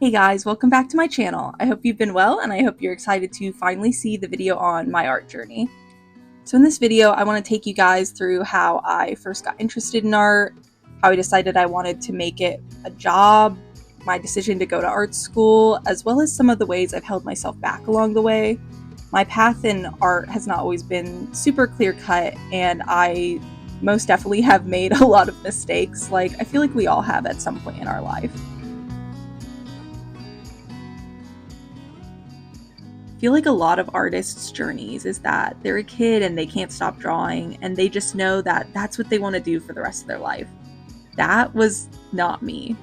Hey guys, welcome back to my channel. I hope you've been well and I hope you're excited to finally see the video on my art journey. So in this video, I want to take you guys through how I first got interested in art, how I decided I wanted to make it a job, my decision to go to art school, as well as some of the ways I've held myself back along the way. My path in art has not always been super clear-cut, and I most definitely have made a lot of mistakes, like I feel like we all have at some point in our life. I feel like a lot of artists' journeys is that they're a kid and they can't stop drawing and they just know that that's what they want to do for the rest of their life. That was not me.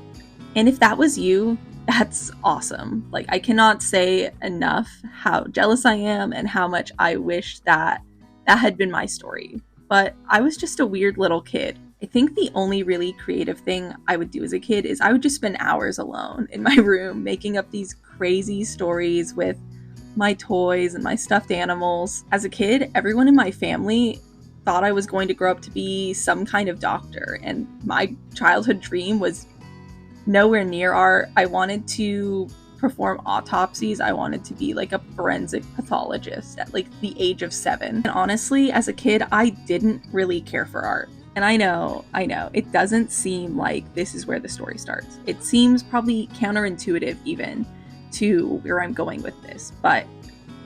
And if that was you, that's awesome. Like, I cannot say enough how jealous I am and how much I wish that that had been my story. But I was just a weird little kid. I think the only really creative thing I would do as a kid is I would just spend hours alone in my room making up these crazy stories with my toys and my stuffed animals. As a kid, everyone in my family thought I was going to grow up to be some kind of doctor, and my childhood dream was nowhere near art. I wanted to perform autopsies. I wanted to be like a forensic pathologist at like the age of 7. And honestly, as a kid, I didn't really care for art. And I know, it doesn't seem like this is where the story starts. It seems probably counterintuitive even to where I'm going with this, but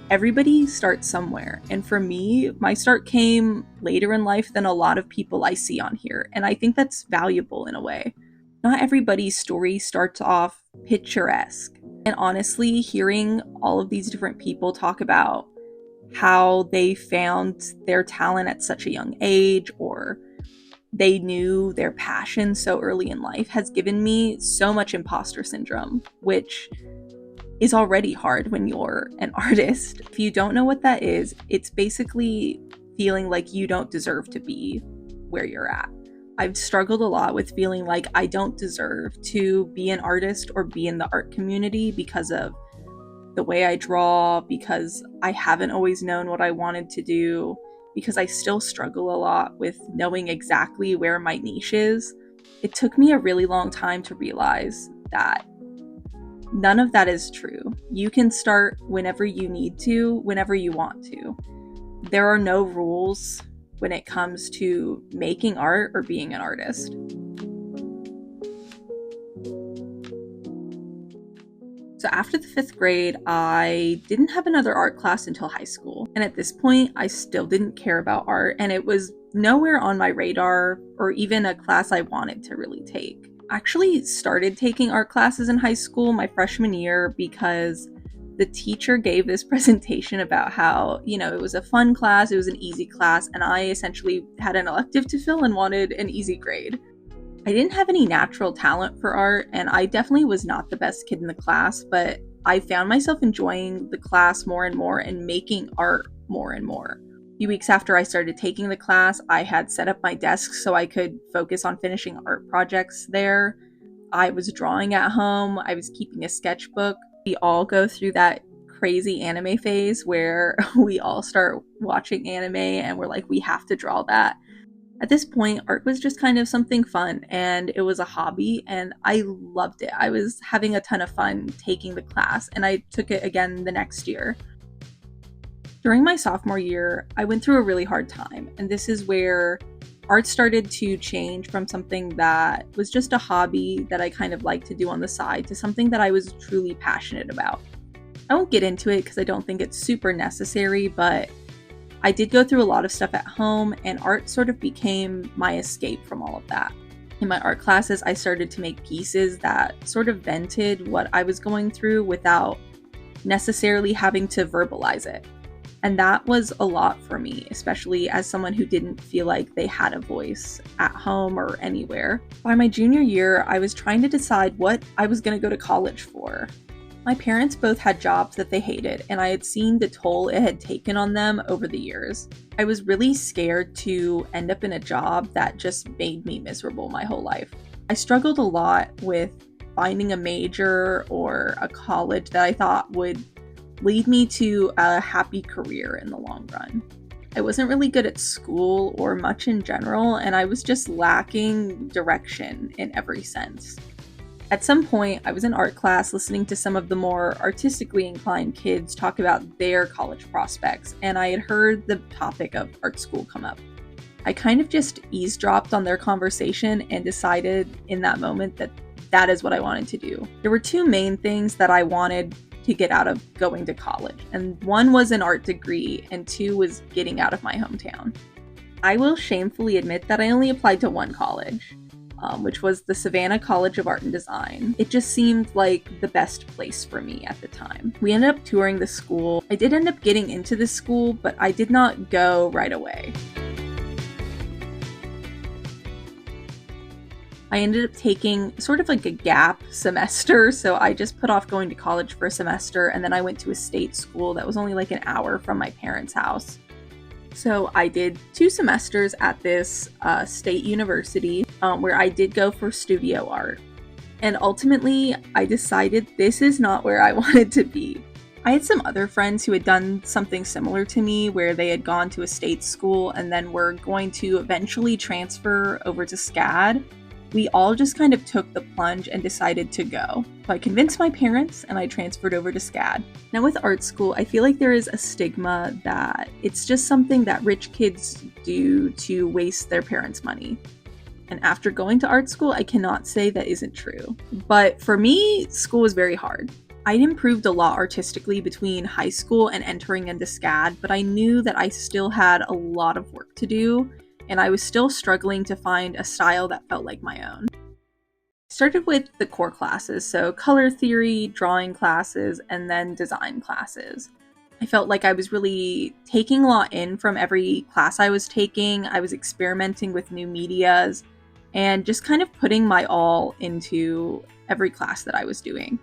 everybody starts somewhere. And for me, my start came later in life than a lot of people I see on here. And I think that's valuable in a way. Not everybody's story starts off picturesque. And honestly, hearing all of these different people talk about how they found their talent at such a young age, or they knew their passion so early in life, has given me so much imposter syndrome, which is already hard when you're an artist. If you don't know what that is, it's basically feeling like you don't deserve to be where you're at. I've struggled a lot with feeling like I don't deserve to be an artist or be in the art community because of the way I draw, because I haven't always known what I wanted to do, because I still struggle a lot with knowing exactly where my niche is. It took me a really long time to realize that none of that is true. You can start whenever you need to, whenever you want to. There are no rules when it comes to making art or being an artist. So after the 5th grade, I didn't have another art class until high school. And at this point, I still didn't care about art, and it was nowhere on my radar or even a class I wanted to really take. I actually started taking art classes in high school my freshman year because the teacher gave this presentation about how, it was a fun class, it was an easy class, and I essentially had an elective to fill and wanted an easy grade. I didn't have any natural talent for art, and I definitely was not the best kid in the class, but I found myself enjoying the class more and more and making art more and more. A few weeks after I started taking the class, I had set up my desk so I could focus on finishing art projects there. I was drawing at home. I was keeping a sketchbook. We all go through that crazy anime phase where we all start watching anime and we're like, we have to draw that. At this point, art was just kind of something fun, and it was a hobby, and I loved it. I was having a ton of fun taking the class, and I took it again the next year. During my sophomore year, I went through a really hard time, and this is where art started to change from something that was just a hobby that I kind of liked to do on the side to something that I was truly passionate about. I won't get into it because I don't think it's super necessary, but I did go through a lot of stuff at home, and art sort of became my escape from all of that. In my art classes, I started to make pieces that sort of vented what I was going through without necessarily having to verbalize it. And that was a lot for me, especially as someone who didn't feel like they had a voice at home or anywhere. By my junior year, I was trying to decide what I was going to go to college for. My parents both had jobs that they hated, and I had seen the toll it had taken on them over the years. I was really scared to end up in a job that just made me miserable my whole life. I struggled a lot with finding a major or a college that I thought would lead me to a happy career in the long run. I wasn't really good at school or much in general, and I was just lacking direction in every sense. At some point, I was in art class listening to some of the more artistically inclined kids talk about their college prospects, and I had heard the topic of art school come up. I kind of just eavesdropped on their conversation and decided in that moment that that is what I wanted to do. There were two main things that I wanted to get out of going to college, and one was an art degree, and two was getting out of my hometown. I will shamefully admit that I only applied to one college, which was the Savannah College of Art and Design. It just seemed like the best place for me at the time. We ended up touring the school. I did end up getting into the school, but I did not go right away. I ended up taking sort of like a gap semester, so I just put off going to college for a semester, and then I went to a state school that was only like an hour from my parents' house. So I did 2 semesters at this state university where I did go for studio art. And ultimately, I decided this is not where I wanted to be. I had some other friends who had done something similar to me where they had gone to a state school and then were going to eventually transfer over to SCAD. We all just kind of took the plunge and decided to go. So I convinced my parents and I transferred over to SCAD. Now with art school, I feel like there is a stigma that it's just something that rich kids do to waste their parents' money. And after going to art school, I cannot say that isn't true. But for me, school was very hard. I'd improved a lot artistically between high school and entering into SCAD, but I knew that I still had a lot of work to do, and I was still struggling to find a style that felt like my own. I started with the core classes, so color theory, drawing classes, and then design classes. I felt like I was really taking a lot in from every class I was taking. I was experimenting with new medias and just kind of putting my all into every class that I was doing.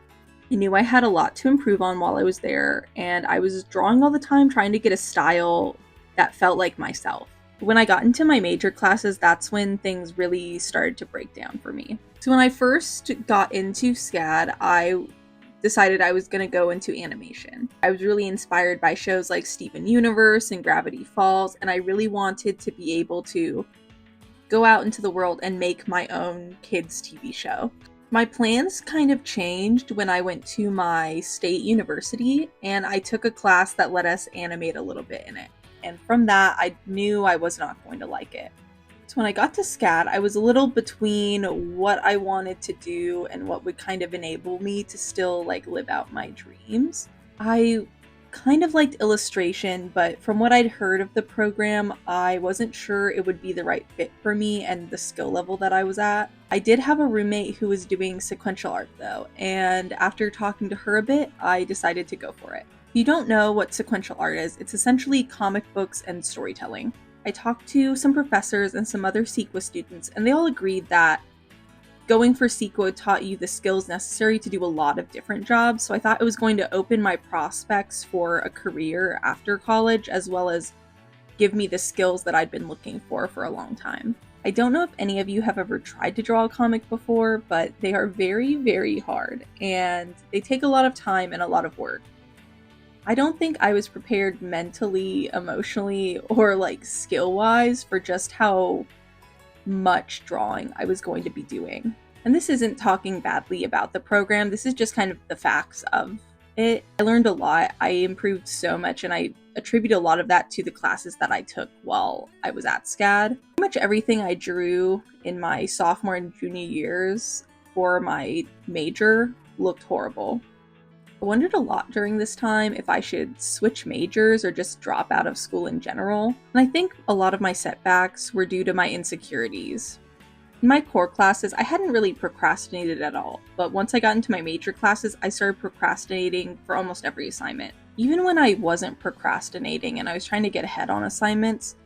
I knew I had a lot to improve on while I was there, and I was drawing all the time trying to get a style that felt like myself. When I got into my major classes, that's when things really started to break down for me. So when I first got into SCAD, I decided I was going to go into animation. I was really inspired by shows like Steven Universe and Gravity Falls, and I really wanted to be able to go out into the world and make my own kids' TV show. My plans kind of changed when I went to my state university, and I took a class that let us animate a little bit in it. And from that, I knew I was not going to like it. So when I got to SCAD, I was a little between what I wanted to do and what would kind of enable me to still live out my dreams. I kind of liked illustration, but from what I'd heard of the program, I wasn't sure it would be the right fit for me and the skill level that I was at. I did have a roommate who was doing sequential art though, and after talking to her a bit, I decided to go for it. If you don't know what sequential art is, it's essentially comic books and storytelling. I talked to some professors and some other CEQA students, and they all agreed that going for CEQA taught you the skills necessary to do a lot of different jobs, so I thought it was going to open my prospects for a career after college, as well as give me the skills that I'd been looking for a long time. I don't know if any of you have ever tried to draw a comic before, but they are very, very hard, and they take a lot of time and a lot of work. I don't think I was prepared mentally, emotionally, or skill-wise for just how much drawing I was going to be doing. And this isn't talking badly about the program, this is just kind of the facts of it. I learned a lot, I improved so much, and I attribute a lot of that to the classes that I took while I was at SCAD. Pretty much everything I drew in my sophomore and junior years for my major looked horrible. I wondered a lot during this time if I should switch majors or just drop out of school in general, and I think a lot of my setbacks were due to my insecurities. In my core classes, I hadn't really procrastinated at all, but once I got into my major classes, I started procrastinating for almost every assignment. Even when I wasn't procrastinating and I was trying to get ahead on assignments,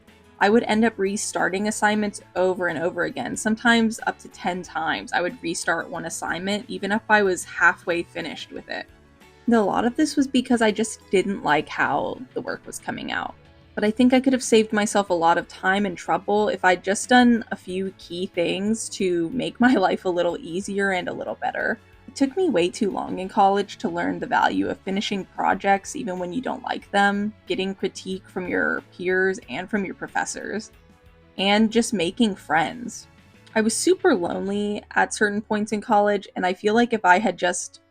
I would end up restarting assignments over and over again, sometimes up to 10 times. I would restart one assignment, even if I was halfway finished with it. A lot of this was because I just didn't like how the work was coming out. But I think I could have saved myself a lot of time and trouble if I'd just done a few key things to make my life a little easier and a little better. It took me way too long in college to learn the value of finishing projects even when you don't like them, getting critique from your peers and from your professors, and just making friends. I was super lonely at certain points in college, and I feel like if I had just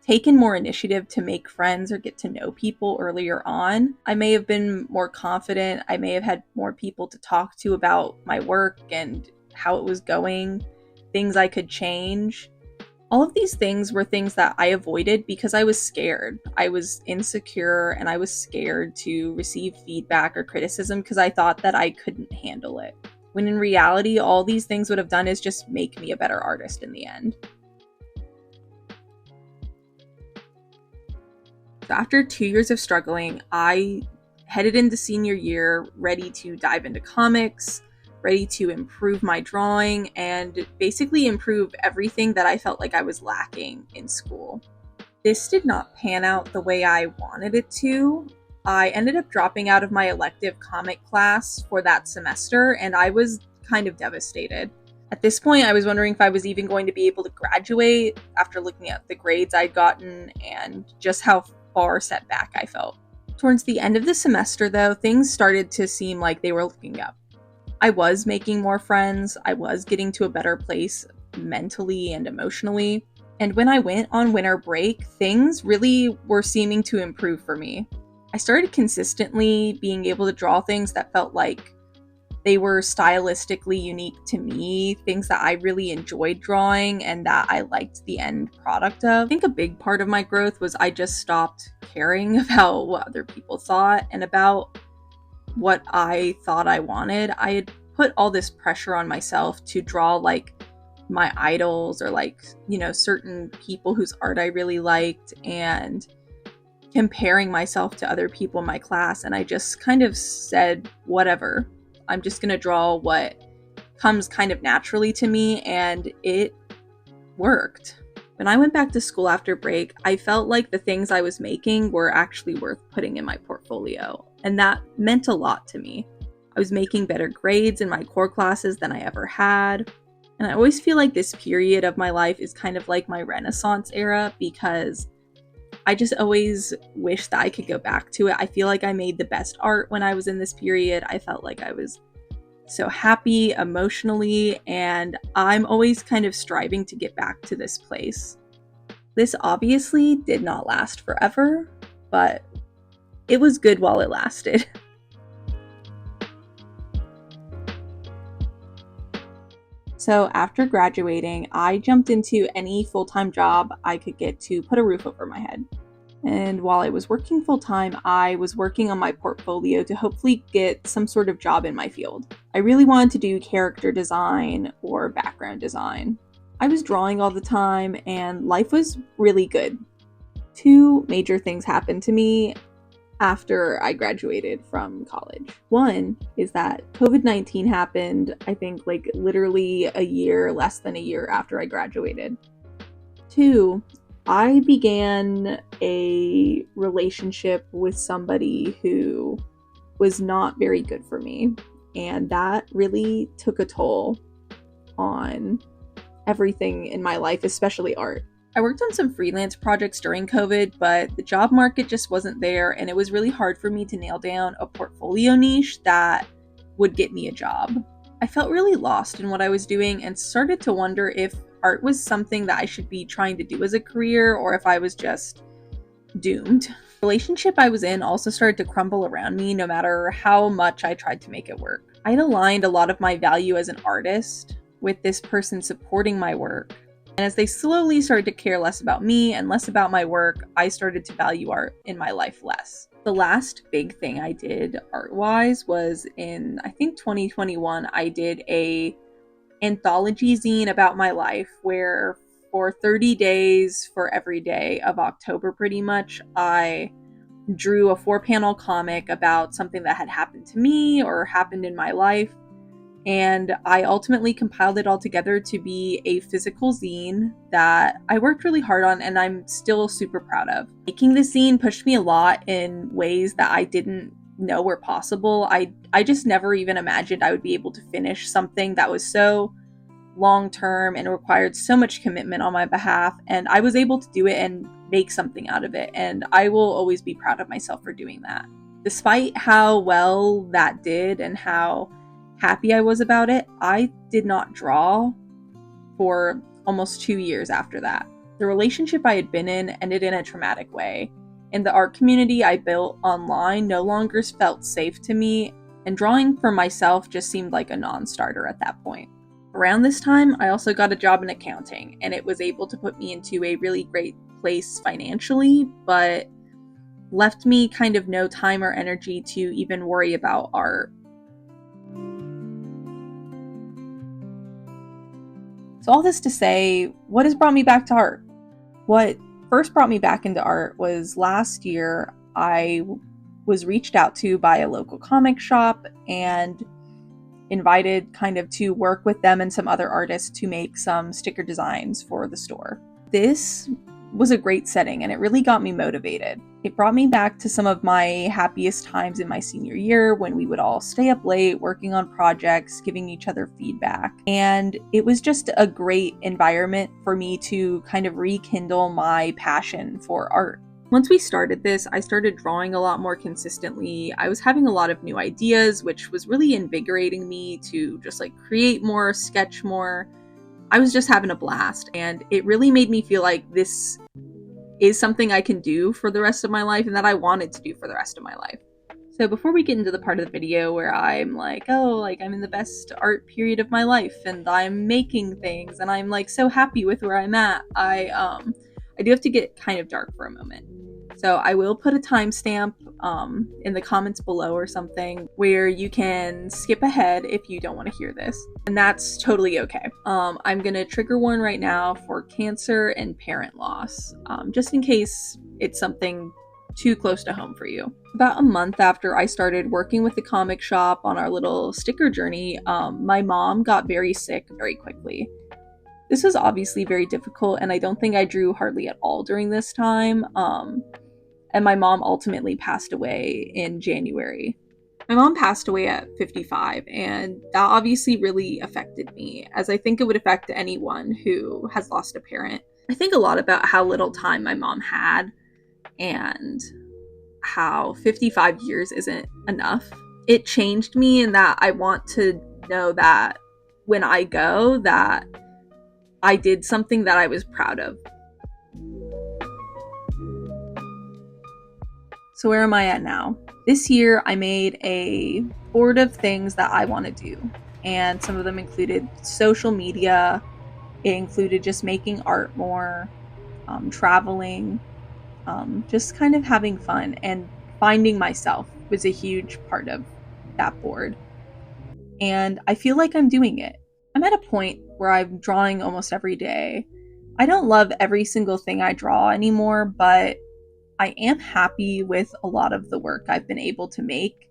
taken more initiative to make friends or get to know people earlier on, I may have been more confident. I may have had more people to talk to about my work and how it was going, things I could change. All of these things were things that I avoided because I was scared. I was insecure and I was scared to receive feedback or criticism because I thought that I couldn't handle it. When in reality, all these things would have done is just make me a better artist in the end. So after 2 years of struggling, I headed into senior year ready to dive into comics, ready to improve my drawing, and basically improve everything that I felt like I was lacking in school. This did not pan out the way I wanted it to. I ended up dropping out of my elective comic class for that semester, and I was kind of devastated. At this point, I was wondering if I was even going to be able to graduate after looking at the grades I'd gotten and just how far set back I felt. Towards the end of the semester, though, things started to seem like they were looking up. I was making more friends, I was getting to a better place mentally and emotionally, and when I went on winter break, things really were seeming to improve for me. I started consistently being able to draw things that felt like they were stylistically unique to me, things that I really enjoyed drawing and that I liked the end product of. I think a big part of my growth was I just stopped caring about what other people thought and about what I thought I wanted. I had put all this pressure on myself to draw like my idols or like, certain people whose art I really liked and comparing myself to other people in my class. And I just kind of said, whatever, I'm just going to draw what comes kind of naturally to me. And it worked. When I went back to school after break, I felt like the things I was making were actually worth putting in my portfolio. And that meant a lot to me. I was making better grades in my core classes than I ever had. And I always feel like this period of my life is kind of like my Renaissance era because I just always wish that I could go back to it. I feel like I made the best art when I was in this period. I felt like I was so happy emotionally, and I'm always kind of striving to get back to this place. This obviously did not last forever, but it was good while it lasted. So after graduating, I jumped into any full-time job I could get to put a roof over my head. And while I was working full-time, I was working on my portfolio to hopefully get some sort of job in my field. I really wanted to do character design or background design. I was drawing all the time and life was really good. Two major things happened to me after I graduated from college. One is that COVID-19 happened, I think like literally less than a year after I graduated. Two, I began a relationship with somebody who was not very good for me, and that really took a toll on everything in my life, especially art. I worked on some freelance projects during COVID, but the job market just wasn't there, and it was really hard for me to nail down a portfolio niche that would get me a job. I felt really lost in what I was doing and started to wonder if art was something that I should be trying to do as a career or if I was just doomed. The relationship I was in also started to crumble around me no matter how much I tried to make it work. I had aligned a lot of my value as an artist with this person supporting my work. And as they slowly started to care less about me and less about my work, I started to value art in my life less. The last big thing I did art-wise was in, I think 2021, I did a anthology zine about my life where for 30 days for every day of October pretty much, I drew a 4-panel comic about something that had happened to me or happened in my life. And I ultimately compiled it all together to be a physical zine that I worked really hard on and I'm still super proud of. Making this zine pushed me a lot in ways that I didn't know were possible. I just never even imagined I would be able to finish something that was so long-term and required so much commitment on my behalf, and I was able to do it and make something out of it, and I will always be proud of myself for doing that. Despite how well that did and how happy I was about it, I did not draw for almost 2 years after that. The relationship I had been in ended in a traumatic way, and the art community I built online no longer felt safe to me, and drawing for myself just seemed like a non-starter at that point. Around this time, I also got a job in accounting, and it was able to put me into a really great place financially, but left me kind of no time or energy to even worry about art. So all this to say, what has brought me back to art? What first brought me back into art was last year. I was reached out to by a local comic shop and invited kind of to work with them and some other artists to make some sticker designs for the store. This was a great setting and it really got me motivated. It brought me back to some of my happiest times in my senior year when we would all stay up late working on projects, giving each other feedback. And it was just a great environment for me to kind of rekindle my passion for art. Once we started this, I started drawing a lot more consistently. I was having a lot of new ideas, which was really invigorating me to just like create more, sketch more. I was just having a blast, and it really made me feel like this is something I can do for the rest of my life and that I wanted to do for the rest of my life. So before we get into the part of the video where I'm like, oh, like I'm in the best art period of my life and I'm making things and I'm like so happy with where I'm at, I do have to get kind of dark for a moment. So I will put a timestamp in the comments below or something where you can skip ahead if you don't want to hear this. And that's totally okay. I'm going to trigger warn right now for cancer and parent loss, just in case it's something too close to home for you. About a month after I started working with the comic shop on our little sticker journey, my mom got very sick very quickly. This was obviously very difficult, and I don't think I drew hardly at all during this time. And my mom ultimately passed away in January. My mom passed away at 55, and that obviously really affected me, as I think it would affect anyone who has lost a parent. I think a lot about how little time my mom had, and how 55 years isn't enough. It changed me in that I want to know that when I go, that I did something that I was proud of. So where am I at now? This year I made a board of things that I want to do, and some of them included social media. It included just making art more, traveling, just kind of having fun, and finding myself was a huge part of that board. And I feel like I'm doing it. I'm at a point where I'm drawing almost every day. I don't love every single thing I draw anymore, but I am happy with a lot of the work I've been able to make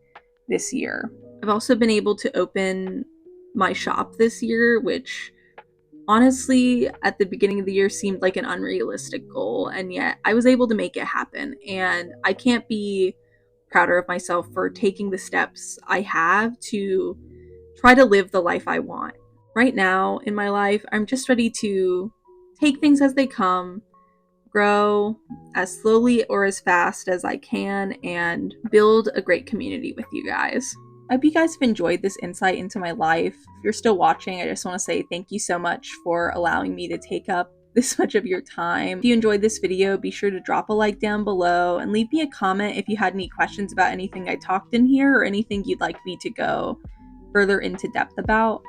this year. I've also been able to open my shop this year, which honestly at the beginning of the year seemed like an unrealistic goal, and yet I was able to make it happen, and I can't be prouder of myself for taking the steps I have to try to live the life I want. Right now in my life, I'm just ready to take things as they come, grow as slowly or as fast as I can, and build a great community with you guys. I hope you guys have enjoyed this insight into my life. If you're still watching, I just want to say thank you so much for allowing me to take up this much of your time. If you enjoyed this video, be sure to drop a like down below and leave me a comment if you had any questions about anything I talked in here or anything you'd like me to go further into depth about.